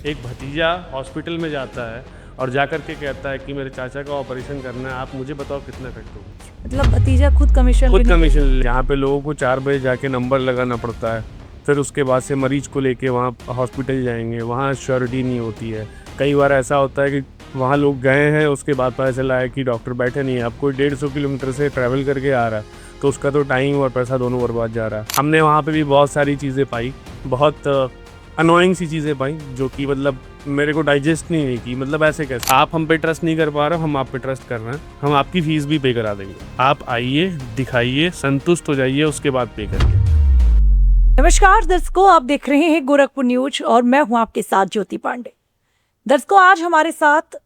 एक भतीजा हॉस्पिटल में जाता है और जाकर के कहता है कि मेरे चाचा का ऑपरेशन करना है, आप मुझे बताओ कितना खर्च होगा। मतलब भतीजा खुद कमीशन खुद भी नहीं कमीशन, यहाँ पे लोगों को 4 बजे जाके नंबर लगाना पड़ता है, फिर उसके बाद से मरीज को लेके वहाँ हॉस्पिटल जाएंगे, वहाँ श्योरिटी नहीं होती है। कई बार ऐसा होता है कि वहाँ लोग गए हैं, उसके बाद पता चला है कि डॉक्टर बैठे नहीं है, अब कोई 150 किलोमीटर से ट्रैवल करके आ रहा है, तो उसका तो टाइम और पैसा दोनों बर्बाद जा रहा है। हमने वहाँ पे भी बहुत सारी चीज़ें पाई, बहुत अनोइंग सी चीज़ें पाई जो कि मतलब मेरे को डाइजेस्ट नहीं की। मतलब ऐसे कैसे आप हम पे ट्रस्ट नहीं कर पा रहे हो, हम आप पे ट्रस्ट कर रहे हैं, हम आपकी फीस भी पे करा देंगे, आप आइए, दिखाइए, संतुष्ट हो जाइए, उसके बाद पे करिए। नमस्कार दर्शकों, आप देख रहे हैं गोरखपुर न्यूज और मैं हूं आपके साथ ज्योति पांडे। दर्शकों, आज हमारे साथ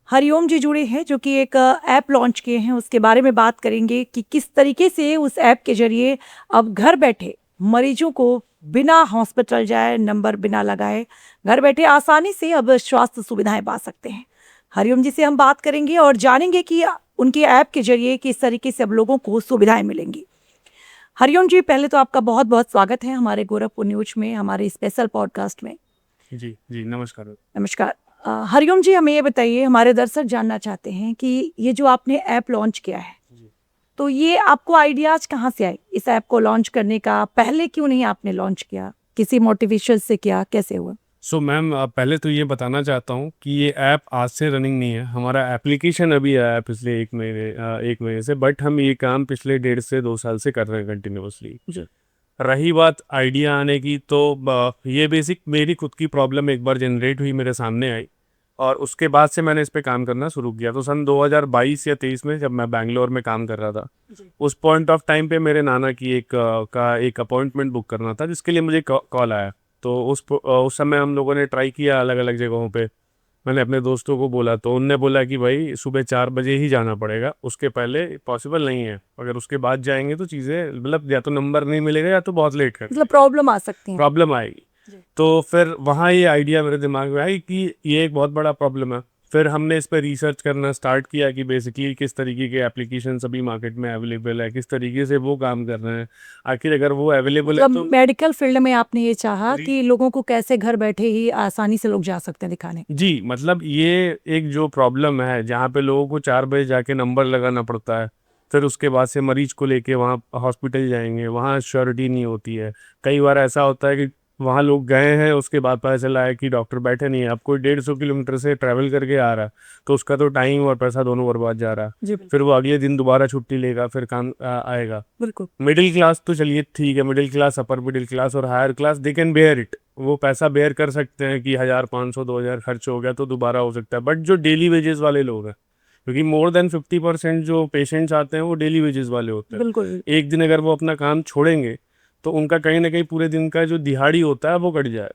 हरिओम जी जुड़े हैं जो कि एक ऐप लॉन्च किए हैं। उसके बारे में बात करेंगे कि किस तरीके से उस ऐप के जरिए अब घर बैठे मरीजों को बिना हॉस्पिटल जाए, नंबर बिना लगाए, घर बैठे आसानी से अब स्वास्थ्य सुविधाएं पा सकते हैं। हरिओम जी से हम बात करेंगे और जानेंगे कि उनके ऐप के जरिए किस तरीके से अब लोगों को सुविधाएं मिलेंगी। हरिओम जी, पहले तो आपका बहुत बहुत स्वागत है हमारे गोरखपुर न्यूज में, हमारे स्पेशल पॉडकास्ट में। जी जी, नमस्कार। नमस्कार। हरिओम जी, हमें ये बताइए, हमारे दर्शक जानना चाहते हैं कि ये जो आपने ऐप लॉन्च किया है, जी। तो ये आपको आइडियाज कहाँ से आए इस ऐप को लॉन्च करने का? पहले क्यों नहीं आपने लॉन्च किया? किसी मोटिवेशन से किया? कैसे हुआ? सो मैम, पहले तो ये बताना चाहता हूँ कि ये ऐप आज से रनिंग नहीं है, हमारा एप्लीकेशन अभी आया है पिछले 1 महीने से, बट हम ये काम पिछले 1.5 से 2 साल से कर रहे हैं कंटिन्यूअसली। रही बात आइडिया आने की, तो ये बेसिक मेरी खुद की प्रॉब्लम एक बार जनरेट हुई, मेरे सामने आई, और उसके बाद से मैंने इस पे काम करना शुरू किया। तो सन 2022 या 23 में जब मैं बैंगलोर में काम कर रहा था, उस पॉइंट ऑफ टाइम पे मेरे नाना की एक अपॉइंटमेंट बुक करना था, जिसके लिए मुझे कॉल आया। तो उस समय हम लोगों ने ट्राई किया अलग अलग जगहों पे। मैंने अपने दोस्तों को बोला, तो उनने बोला कि भाई सुबह 4 बजे ही जाना पड़ेगा, उसके पहले पॉसिबल नहीं है, अगर उसके बाद जाएंगे तो चीज़ें मतलब या तो नंबर नहीं मिलेगा या तो बहुत लेट कर मतलब प्रॉब्लम आ सकती है। प्रॉब्लम आएगी। तो फिर वहाँ ये आइडिया मेरे दिमाग में आई कि ये एक बहुत बड़ा प्रॉब्लम है। फिर हमने इस पर रिसर्च करना स्टार्ट किया कि बेसिकली किस तरीके के एप्लीकेशन अभी मार्केट में अवेलेबल है, किस तरीके से वो काम कर रहे हैं, आखिर अगर वो अवेलेबल है मतलब तो। मेडिकल फील्ड में आपने ये चाहा जी कि लोगों को कैसे घर बैठे ही आसानी से लोग जा सकते हैं दिखाने। जी, मतलब ये एक जो प्रॉब्लम है जहाँ पे लोगों को 4 बजे जाके नंबर लगाना पड़ता है, फिर उसके बाद से मरीज को लेके वहाँ हॉस्पिटल जाएंगे, वहाँ श्योरिटी नहीं होती है। कई बार ऐसा होता है कि वहाँ लोग गए हैं, उसके बाद पता चला है कि डॉक्टर बैठे नहीं है, अब कोई 150 किलोमीटर से ट्रैवल करके आ रहा है, तो उसका तो टाइम और पैसा दोनों बर्बाद जा रहा है। जी फिर वो अगले दिन दोबारा छुट्टी लेगा, फिर काम आएगा। बिल्कुल। मिडिल क्लास तो चलिए ठीक है, middle class, upper middle class और higher class, they can bear it, वो पैसा बेयर कर सकते हैं कि 1,000, 500, 2,000 खर्च हो गया तो दोबारा हो सकता है। बट जो डेली वेजेस वाले लोग हैं, क्योंकि मोर देन 50% जो पेशेंट्स आते हैं वो डेली वेजेस वाले होते हैं, बिल्कुल। एक दिन अगर वो अपना काम छोड़ेंगे तो उनका कहीं ना कहीं पूरे दिन का जो दिहाड़ी होता है वो कट जाए।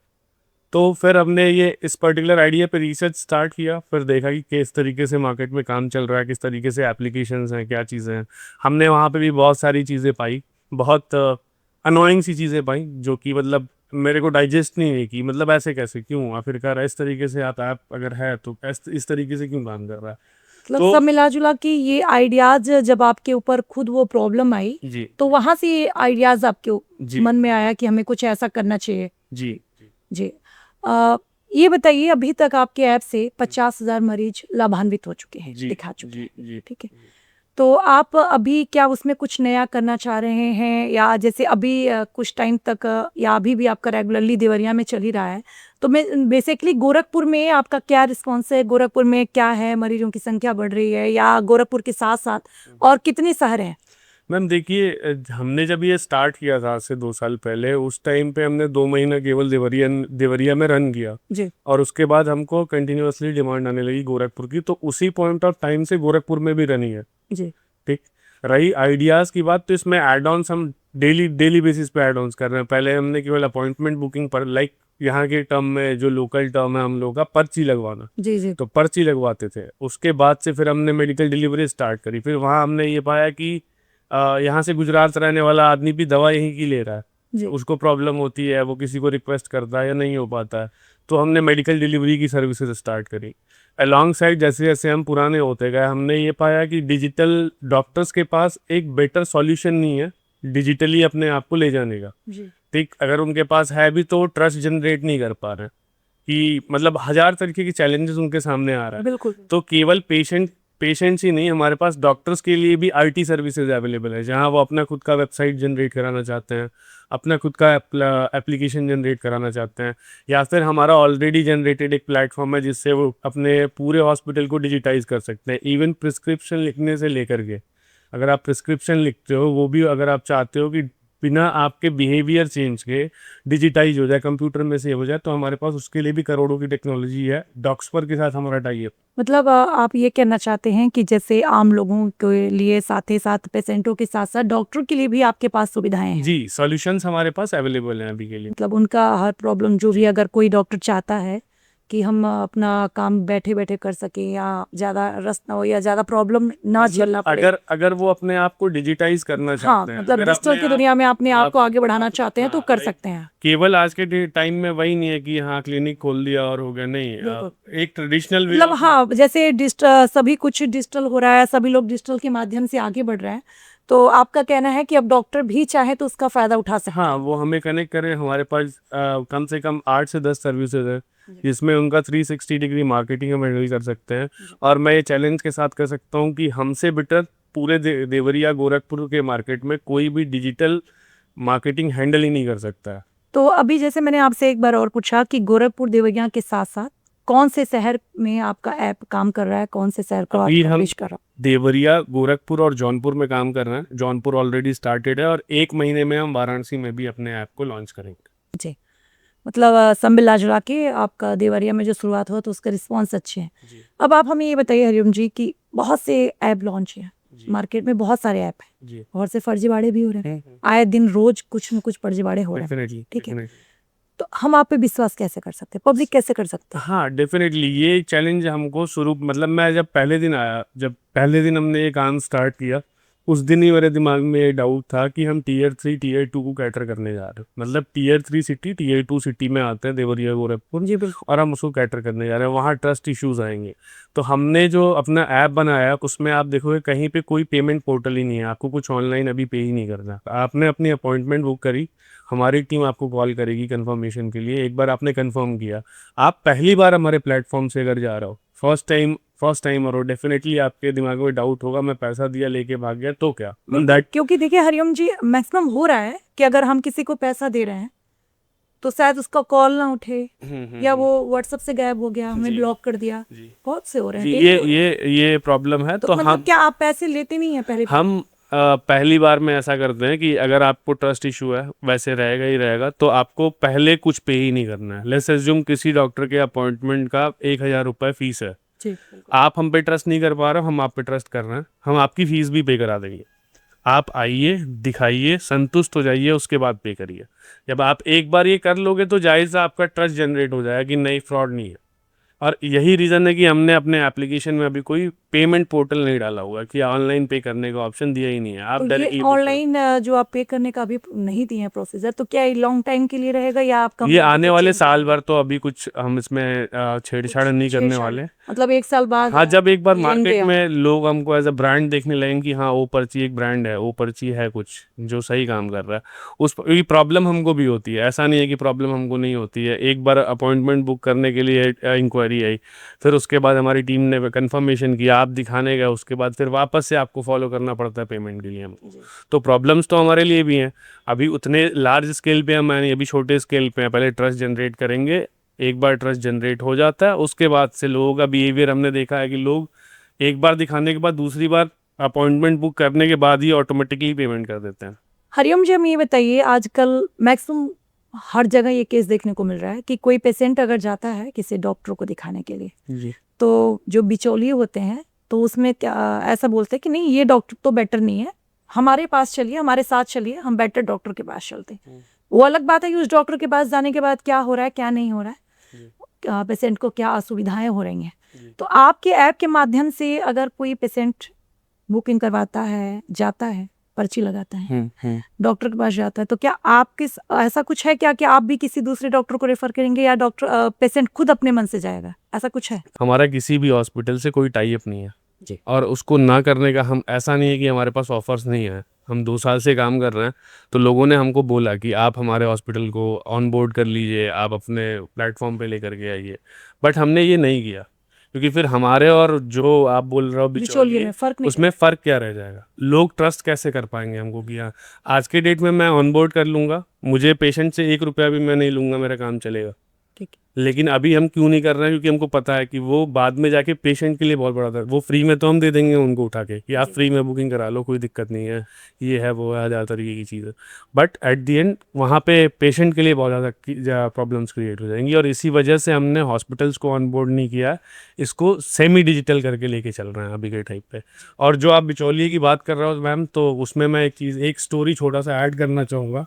तो फिर हमने ये इस पर्टिकुलर आइडिया पे रिसर्च स्टार्ट किया, फिर देखा कि किस तरीके से मार्केट में काम चल रहा है, किस तरीके से एप्लीकेशंस हैं, क्या चीज़ें हैं। हमने वहाँ पे भी बहुत सारी चीज़ें पाई, बहुत अनोइंग सी चीज़ें पाई जो कि मतलब मेरे को डाइजेस्ट नहीं की। मतलब ऐसे कैसे, क्यों, आखिरकार इस तरीके से आप ऐप अगर है तो इस तरीके से क्यों काम कर रहा है। मतलब तो सब मिला जुला कि ये आइडियाज जब आपके ऊपर खुद वो प्रॉब्लम आई, जी तो वहां से ये आइडियाज आपके जी मन में आया कि हमें कुछ ऐसा करना चाहिए। जी जी। आ, ये बताइए, अभी तक आपके ऐप से 50,000 मरीज लाभान्वित हो चुके हैं, जी दिखा चुके जी हैं। जी ठीक है। तो आप अभी क्या उसमें कुछ नया करना चाह रहे हैं, या जैसे अभी कुछ टाइम तक या अभी भी आपका रेगुलरली देवरिया में चल ही रहा है, तो मैं बेसिकली गोरखपुर में आपका क्या रिस्पॉन्स है? गोरखपुर में क्या है, मरीजों की संख्या बढ़ रही है, या गोरखपुर के साथ साथ और कितने शहर हैं? मैम देखिए, हमने जब ये स्टार्ट किया था आज से 2 साल पहले, उस टाइम पे हमने 2 महीना केवल देवरिया में रन किया, जी और उसके बाद हमको कंटिन्यूअसली डिमांड आने लगी गोरखपुर की, तो उसी पॉइंट ऑफ टाइम से गोरखपुर में भी रनी है। जी। ठीक। रही आइडियाज़ की बात, तो इसमें एड ऑन्स हम डेली डेली बेसिस पे एड ऑन्स कर रहे हैं। पहले हमने केवल अपॉइंटमेंट बुकिंग पर, लाइक यहाँ के टर्म में जो लोकल टर्म है हम लोग का, पर्ची लगवाना, जी जी। तो पर्ची लगवाते थे। उसके बाद से फिर हमने मेडिकल डिलीवरी स्टार्ट करी, फिर वहाँ हमने ये पाया कि यहाँ से गुजरात रहने वाला आदमी भी दवा यहीं की ले रहा है, जी उसको प्रॉब्लम होती है, वो किसी को रिक्वेस्ट करता है या नहीं हो पाता है, तो हमने मेडिकल डिलीवरी की सर्विसेज स्टार्ट करी। अलॉन्ग साइड जैसे जैसे हम पुराने होते गए, हमने ये पाया कि डिजिटल डॉक्टर्स के पास एक बेटर सॉल्यूशन नहीं है डिजिटली अपने आप को ले जाने का। जी। ठीक, अगर उनके पास है भी तो ट्रस्ट जनरेट नहीं कर पा रहे हैं। कि मतलब हजार तरीके के चैलेंजेस उनके सामने आ रहा है। बिल्कुल। तो केवल पेशेंट्स ही नहीं, हमारे पास डॉक्टर्स के लिए भी आईटी सर्विसेज अवेलेबल है, जहां वो अपना खुद का वेबसाइट जनरेट कराना चाहते हैं, अपना खुद का एप्लीकेशन जनरेट कराना चाहते हैं, या फिर हमारा ऑलरेडी जनरेटेड एक प्लेटफॉर्म है जिससे वो अपने पूरे हॉस्पिटल को डिजिटाइज कर सकते हैं। इवन प्रिस्क्रिप्शन लिखने से लेकर के, अगर आप प्रिस्क्रिप्शन लिखते हो वो भी अगर आप चाहते हो कि बिना आपके बिहेवियर चेंज के डिजिटाइज हो जाए, कंप्यूटर में सेव हो जाए, तो हमारे पास उसके लिए भी करोड़ों की टेक्नोलॉजी है। डॉक्सपर के साथ हमारा टाई है। मतलब आप ये कहना चाहते हैं कि जैसे आम लोगों के लिए साथ ही साथ पेशेंटों के साथ साथ डॉक्टर के लिए भी आपके पास सुविधाएं हैं। जी, सॉल्यूशंस हमारे पास अवेलेबल हैं अभी के लिए। मतलब उनका हर प्रॉब्लम जो भी, अगर कोई डॉक्टर चाहता है कि हम अपना काम बैठे बैठे कर सकें या ज़्यादा रस ना हो या ज़्यादा प्रॉब्लम ना झेलना पड़े, अगर वो अपने आप को डिजिटाइज करना हाँ चाहते हैं, मतलब अगर डिजिटल अपने की आप- दुनिया में अपने आप को आप- आगे बढ़ाना चाहते हैं तो हाँ, कर right। सकते हैं। केवल आज के टाइम में वही नहीं है कि हाँ क्लिनिक खोल दिया और हो गया, नहीं। बिल्कुल। एक ट्रेडिशनल वे मतलब हाँ, जैसे डिजिटल सभी कुछ डिजिटल हो रहा है, सभी लोग डिजिटल के माध्यम से आगे बढ़ रहे हैं, तो आपका कहना है कि अब डॉक्टर भी चाहे तो उसका फायदा उठा सकते हाँ, वो हमें कनेक्ट करें। हमारे पास कम से कम 8 से 10 सर्विसेज है जिसमें उनका 360 डिग्री मार्केटिंग हम हैंडल कर सकते हैं। और मैं ये चैलेंज के साथ कर सकता हूँ कि हमसे बेटर पूरे देवरिया गोरखपुर के मार्केट में कोई भी डिजिटल मार्केटिंग हैंडल ही नहीं कर सकता है। तो अभी जैसे मैंने आपसे एक बार और पूछा कि गोरखपुर देवरिया के साथ साथ कौन से शहर में आपका ऐप काम कर रहा है, कौन से शहर को आप अभी हम पब्लिश कर रहा देवरिया, गोरखपुर और जौनपुर में काम कर रहे हैं। जौनपुर ऑलरेडी स्टार्टेड है और 1 महीने में हम वाराणसी में भी अपने ऐप को लॉन्च करेंगे। जी। मतलब सब मिला जुला के आपका देवरिया में जो शुरुआत हुआ तो उसका रिस्पॉन्स अच्छे हैं। जी। अब आप हमें ये बताइए हरिओम जी कि बहुत से ऐप लॉन्च हैं, जी। मार्केट में बहुत सारे ऐप हैं, जी, बहुत से फर्जीवाड़े भी हो रहे हैं, आए दिन रोज कुछ न कुछ फर्जीवाड़े हो रहे हैं, डेफिनेटली। ठीक है। तो हम आप पे विश्वास कैसे कर सकते हैं, पब्लिक कैसे कर सकते हैं? हाँ, डेफिनेटली ये चैलेंज हमको शुरू, मतलब मैं जब पहले दिन आया, जब पहले दिन हमने ये काम स्टार्ट किया, उस दिन ही मेरे दिमाग में ये डाउट था कि हम टीयर 3 टीयर 2 को कैटर करने जा रहे हैं। मतलब टीयर 3 सिटी टीयर 2 सिटी में आते हैं देवरिया गोरखपुर, जी बिल्कुल। और हम उसको कैटर करने जा रहे हैं। वहाँ ट्रस्ट इश्यूज आएंगे। तो हमने जो अपना ऐप बनाया उसमें आप देखोगे कहीं पे कोई पेमेंट पोर्टल ही नहीं है, आपको कुछ ऑनलाइन अभी पे ही नहीं करना। आपने अपनी अपॉइंटमेंट बुक करी, हमारी टीम आपको कॉल करेगी कंफर्मेशन के लिए। एक बार आपने कंफर्म किया, आप पहली बार हमारे प्लेटफॉर्म से अगर जा रहे हो, फर्स्ट टाइम, और डेफिनेटली आपके दिमाग में डाउट होगा मैं पैसा दिया लेके भाग गया तो क्या। दैट क्योंकि देखिए हरिओम जी, मैक्सिमम हो रहा है कि अगर हम किसी को पैसा दे रहे हैं तो शायद उसका कॉल ना उठे या वो व्हाट्सएप से गायब हो गया, हमें जी। ब्लॉक कर दिया, जी। बहुत से हो रहे जी, हैं। ये प्रॉब्लम है। तो तो मतलब क्या आप पैसे लेते नहीं हैं पहले? हम पहली बार में ऐसा करते हैं कि अगर आपको ट्रस्ट इशू है, वैसे रहेगा ही रहेगा, तो आपको पहले कुछ पे ही नहीं करना है। लेट्स अज्यूम किसी डॉक्टर के अपॉइंटमेंट का 1000 रुपये फीस है। जी बिल्कुल। आप हम पे ट्रस्ट नहीं कर पा रहे हो, हम आप पे ट्रस्ट कर रहे हैं, हम आपकी फीस भी पे करा देंगे। आप आइए, दिखाइए, संतुष्ट हो जाइए, उसके बाद पे करिए। जब आप एक बार ये कर लोगे तो जाहिर सा आपका ट्रस्ट जनरेट हो जाएगा कि नहीं, फ्रॉड नहीं है। और यही रीज़न है कि हमने अपने एप्लीकेशन में अभी कोई पेमेंट पोर्टल नहीं डाला हुआ कि ऑनलाइन पे करने का ऑप्शन दिया ही नहीं है। आप तो ये डायरेक्टली ऑनलाइन जो आप पे करने का अभी नहीं दिए हैं प्रोसीजर, तो क्या ये लॉन्ग टाइम के लिए रहेगा या आपका ये आने वाले साल भर, तो अभी कुछ हम इसमें छेड़छाड़ नहीं करने वाले। मतलब एक साल बाद? हाँ, जब एक बार लेंगे मार्केट हम। में लोग हमको एज अ ब्रांड देखने लगेंगे कि हाँ वो पर्ची एक ब्रांड है, वो पर्ची है कुछ जो सही काम कर रहा है, उस प्रॉब्लम हमको भी होती है। ऐसा नहीं है कि प्रॉब्लम हमको नहीं होती है। एक बार अपॉइंटमेंट बुक करने के लिए इंक्वायरी आई, फिर उसके बाद हमारी टीम ने कंफर्मेशन किया, आप दिखाने गए, उसके बाद फिर वापस से आपको फॉलो करना पड़ता है पेमेंट के लिए हमको। तो प्रॉब्लम्स तो हमारे लिए भी हैं। अभी उतने लार्ज स्केल पे हम अभी छोटे स्केल पे हैं। पहले ट्रस्ट जनरेट करेंगे, एक बार ट्रस्ट जनरेट हो जाता है उसके बाद से लोगों का बिहेवियर हमने देखा है कि लोग एक बार दिखाने के बाद दूसरी बार अपॉइंटमेंट बुक करने के बाद ही ऑटोमेटिकली पेमेंट कर देते हैं। हरिओम जी, हम ये बताइए, आजकल मैक्सिमम हर जगह ये केस देखने को मिल रहा है कि कोई पेशेंट अगर जाता है किसी डॉक्टर को दिखाने के लिए, जी। तो जो बिचौलिए होते हैं तो उसमें ऐसा बोलते हैं कि नहीं, ये डॉक्टर तो बेटर नहीं है, हमारे पास चलिए, हमारे साथ चलिए, हम बेटर डॉक्टर के पास चलते हैं। वो अलग बात है कि उस डॉक्टर के पास जाने के बाद क्या हो रहा है, क्या नहीं हो रहा है, पेशेंट को क्या असुविधाएं हो रही हैं। तो आपके ऐप के माध्यम से अगर कोई पेशेंट बुकिंग करवाता है, जाता है, पर्ची लगाता है, डॉक्टर के पास जाता है, तो क्या आपके ऐसा कुछ है क्या कि आप भी किसी दूसरे डॉक्टर को रेफर करेंगे या डॉक्टर पेशेंट खुद अपने मन से जाएगा, ऐसा कुछ है? हमारा किसी भी हॉस्पिटल से कोई टाई अप नहीं है जी। और उसको ना करने का हम, ऐसा नहीं है कि हमारे पास ऑफर्स नहीं है। हम 2 साल से काम कर रहे हैं, तो लोगों ने हमको बोला कि आप हमारे हॉस्पिटल को ऑन बोर्ड कर लीजिए, आप अपने प्लेटफॉर्म पे लेकर के आइए। बट हमने ये नहीं किया, क्योंकि फिर हमारे और जो आप बोल रहे हो बिचौलिए बिचौलिए, में फर्क नहीं उसमें फ़र्क क्या रह जाएगा? लोग ट्रस्ट कैसे कर पाएंगे हमको कि हाँ, आज के डेट में मैं ऑन बोर्ड कर लूँगा, मुझे पेशेंट से 1 रुपया भी मैं नहीं लूँगा, मेरा काम चलेगा। ठीक है। लेकिन अभी हम क्यों नहीं कर रहे हैं? क्योंकि हमको पता है कि वो बाद में जाके पेशेंट के लिए बहुत बड़ा था। वो फ्री में तो हम दे देंगे उनको उठा के कि आप जी। फ्री में बुकिंग करा लो, कोई दिक्कत नहीं है, ये है वो है, हज़ार तरीके की चीज़ है। बट एट द एंड वहाँ पे पेशेंट के लिए बहुत ज़्यादा प्रॉब्लम्स क्रिएट हो जाएंगी, और इसी वजह से हमने हॉस्पिटल्स को ऑन बोर्ड नहीं किया, इसको सेमी डिजिटल करके लेके चल रहे हैं अभी के टाइप पे। और जो आप बिचौलिए की बात कर रहे हो मैम, तो उसमें मैं एक स्टोरी छोटा सा ऐड करना चाहूँगा।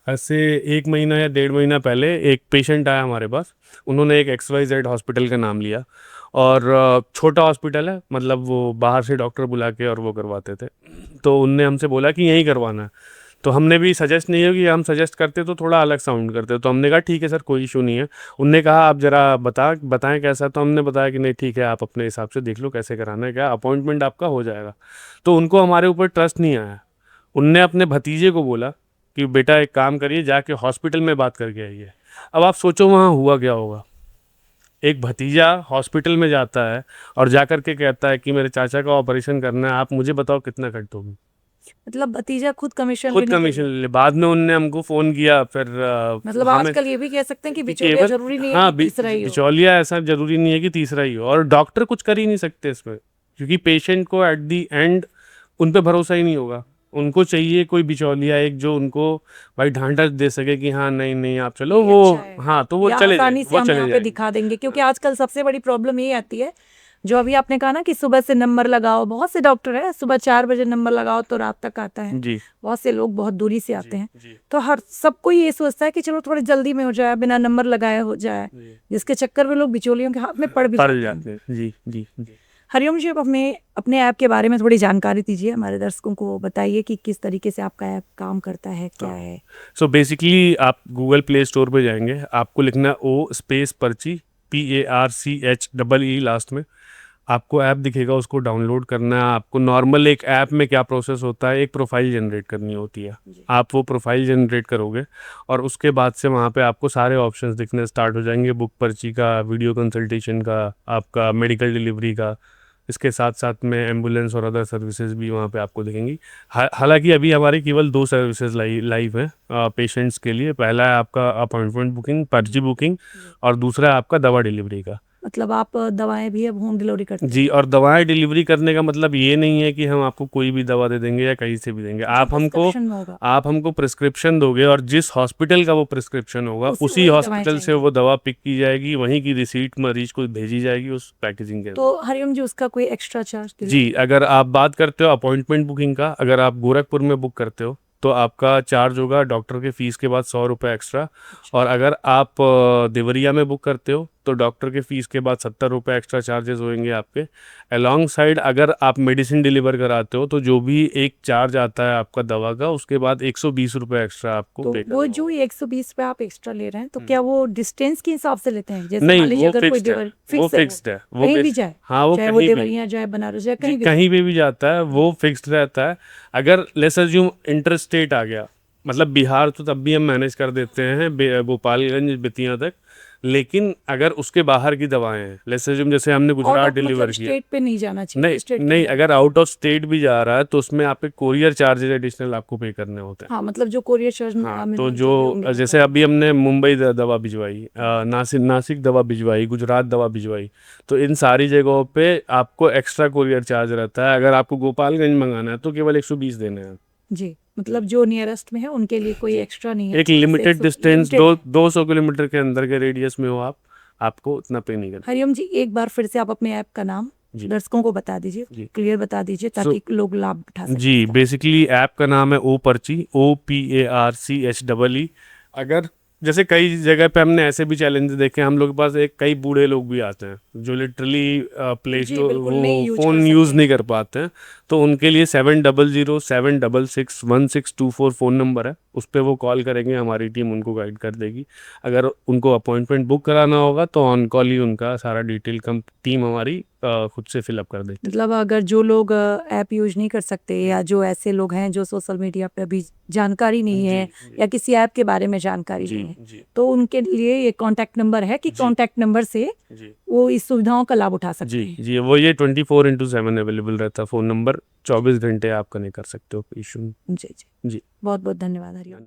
ऐसे 1 महीना या 1.5 महीना पहले एक पेशेंट आया हमारे पास। उन्होंने एक XYZ हॉस्पिटल का नाम लिया, और छोटा हॉस्पिटल है, मतलब वो बाहर से डॉक्टर बुला के और वो करवाते थे। तो उनने हमसे बोला कि यहीं करवाना है। तो हमने भी सजेस्ट नहीं है कि हम सजेस्ट करते तो थोड़ा अलग साउंड करते, तो हमने कहा ठीक है सर, कोई इशू नहीं है। उनने कहा आप ज़रा बताएं कैसा। तो हमने बताया कि नहीं ठीक है, आप अपने हिसाब से देख लो कैसे कराना है, क्या अपॉइंटमेंट आपका हो जाएगा। तो उनको हमारे ऊपर ट्रस्ट नहीं आया। उनने अपने भतीजे को बोला कि बेटा एक काम करिए, जाके हॉस्पिटल में बात करके आइए। अब आप सोचो वहाँ हुआ क्या होगा। एक भतीजा हॉस्पिटल में जाता है और जा कर के कहता है कि मेरे चाचा का ऑपरेशन करना है, आप मुझे बताओ कितना खर्च होगी। मतलब भतीजा खुद कमीशन खुद लेने के कमीशन लिए। ले ले। बाद में उनने हमको फ़ोन किया, फिर मतलब हमें आजकल ये भी कह सकते हैं कि कि बिचौलिया केवल जरूरी नहीं है हाँ, कि तीसरा ही हो। बिचौलिया ऐसा ज़रूरी नहीं है कि तीसरा ही हो, और डॉक्टर कुछ कर ही नहीं सकते इसमें, क्योंकि पेशेंट को एट दी एंड उन पे भरोसा ही नहीं होगा। उनको चाहिए कोई बिचौलिया एक जो उनको भाई ढांढस दे सके कि हाँ नहीं नहीं आप चलो, ये वो अच्छा है। हाँ तो वो या चले आसानी जाएंगे, से वो हम चले यहाँ पे जाएंगे। दिखा देंगे, क्योंकि आजकल सबसे बड़ी प्रॉब्लम ये आती है, जो अभी आपने कहा ना कि सुबह से नंबर लगाओ। बहुत से डॉक्टर है सुबह 4 बजे नंबर लगाओ तो रात तक आता है। जी बहुत से लोग बहुत दूरी से आते जी हैं। जी तो हर सबको ये सोचता है कि चलो थोड़ी जल्दी में हो जाए, बिना नंबर लगाए हो जाए, जी। जिसके चक्कर में लोग बिचौलियों के हाथ में पड़ भी पड़ जाते हैं। जाते हैं। जी जी जी। हरिओम जी, अब हमें अपने ऐप के बारे में थोड़ी जानकारी दीजिए, हमारे दर्शकों को बताइए कि किस तरीके से आपका ऐप काम करता है, क्या है। सो बेसिकली आप गूगल प्ले स्टोर पे जाएंगे, आपको लिखना O स्पेस पर्ची, PARCHEE लास्ट में। आपको ऐप दिखेगा, उसको डाउनलोड करना है। आपको नॉर्मल एक ऐप में क्या प्रोसेस होता है, एक प्रोफाइल जनरेट करनी होती है। जी। आप वो प्रोफाइल जनरेट करोगे, और उसके बाद से वहाँ पे आपको सारे ऑप्शंस दिखने स्टार्ट हो जाएंगे, बुक पर्ची का, वीडियो कंसल्टेशन का, आपका मेडिकल डिलीवरी का। इसके साथ साथ में एम्बुलेंस और अदर सर्विसेज भी वहाँ पे आपको दिखेंगी। हालांकि अभी हमारी केवल 2 सर्विसेज लाइव हैं पेशेंट्स के लिए। पहला है आपका अपॉइंटमेंट बुकिंग, पर्ची बुकिंग, और दूसरा है आपका दवा डिलीवरी का। मतलब आप दवाएं भी अब होम डिलीवरी करते हैं? जी, और दवाएं डिलीवरी करने का मतलब ये नहीं है कि हम आपको कोई भी दवा दे देंगे या कहीं से भी देंगे। जो आप प्रिस्क्रिप्शन में होगा हमको प्रिस्क्रिप्शन दोगे, और जिस हॉस्पिटल का वो प्रिस्क्रिप्शन होगा उसी उसी वही दवाएं हॉस्पिटल से चाहिए। वो दवा पिक की जाएगी, वहीं की रिसीट मरीज को भेजी जाएगी उस पैकेजिंग के तो अंदर। हरिओम जी, उसका कोई एक्स्ट्रा चार्ज जी, अगर आप बात करते हो अपॉइंटमेंट बुकिंग का, अगर आप गोरखपुर में बुक करते हो तो आपका चार्ज होगा डॉक्टर के फीस के बाद 100 रुपये एक्स्ट्रा। और अगर आप देवरिया में बुक करते हो तो डॉक्टर के फीस के बाद 70 रुपये एक्स्ट्रा चार्जेस होंगे आपके। अलॉन्ग साइड अगर आप मेडिसिन डिलीवर कराते हो तो जो भी एक चार्ज आता है आपका दवा का, उसके बाद 120 रुपये एक्स्ट्रा आपको तो पे वो करना जो होगा। 120 पे आप एक्स्ट्रा ले रहे हैं, तो क्या वो डिस्टेंस के हिसाब से लेते हैं? जैसे नहीं, मान लीजिए वो अगर कोई फिक्स्ड है, देवर वो फिक्स है, वो फिक्स्ड है, वो कहीं भी बेस जाए, हाँ, वो चाहे वो कहीं भी देवरिया जाए, बनारस जाए, जी, कहीं भी कहीं पे भी जाता है वो फिक्स्ड रहता है। अगर लेट्स अज्यूम इंटर स्टेट आ गया, मतलब बिहार तो तब भी हम मैनेज कर देते हैं, गोपालगंज बेतिया तक। लेकिन अगर उसके बाहर की दवाएं हैं, लेट्स अज्यूम जैसे हमने आउट गुजरात ऑफ मतलब डिलीवर किया, स्टेट पे नहीं जाना चाहिए, नहीं स्टेट के नहीं, अंदर। अगर आउट ऑफ स्टेट भी जा रहा है तो उसमें आपके कोरियर चार्जेस एडिशनल आपको पे करने होते हैं। हाँ, मतलब जो कोरियर चार्ज हाँ, मिलता तो है, जो भी होंगे जो वो जैसे अभी हमने मुंबई दवा भिजवाई, नासिक दवा भिजवाई, गुजरात दवा भिजवाई, तो इन सारी जगहों पे आपको एक्स्ट्रा कोरियर चार्ज रहता है। अगर आपको गोपालगंज मंगाना है तो केवल 120 देने हैं। जी, मतलब जो नियरेस्ट में है उनके लिए कोई एक्स्ट्रा नहीं है। एक लिमिटेड जैसे डिस्टेंस, लिमिटेड है। 200 किलोमीटर के अंदर के रेडियस में हो आपको उतना पे नहीं करना। हरिओम जी, एक बार फिर से आप अपने ऐप का नाम जी दर्शकों को बता दीजिए, जी क्लियर बता दीजिए, सो ताकि लोग लाभ उठा सकें जी, इसका। बेसिकली ऐप का नाम है O पर्ची, OPARCHEE। अगर जैसे कई जगह पे हमने ऐसे भी चैलेंज देखे हैं, हम लोग के पास कई बूढ़े लोग भी आते हैं जो लिटरली प्ले जी स्टोर बिल्कुल वो नहीं यूज कर फ़ोन यूज़ सकते। नहीं कर पाते हैं। तो उनके लिए 7007661624 फ़ोन नंबर है, उस पे वो कॉल करेंगे, हमारी टीम उनको गाइड कर देगी। अगर उनको अपॉइंटमेंट बुक कराना होगा तो ऑन कॉल ही उनका सारा डिटेल कम टीम हमारी खुद से फिलअप कर देती है। मतलब अगर जो लोग ऐप यूज नहीं कर सकते या जो ऐसे लोग हैं जो सोशल मीडिया पे अभी जानकारी नहीं है या किसी ऐप के बारे में जानकारी नहीं है, जी तो उनके लिए ये कांटेक्ट नंबर है कि कांटेक्ट नंबर से जी वो इस सुविधाओं का लाभ उठा सकते जी हैं। जी, वो ये 24/7 अवेलेबल रहता है फ़ोन नंबर, 24 घंटे आप कनेक्ट कर सकते हो इशू। जी जी, जी बहुत बहुत धन्यवाद हरिओम।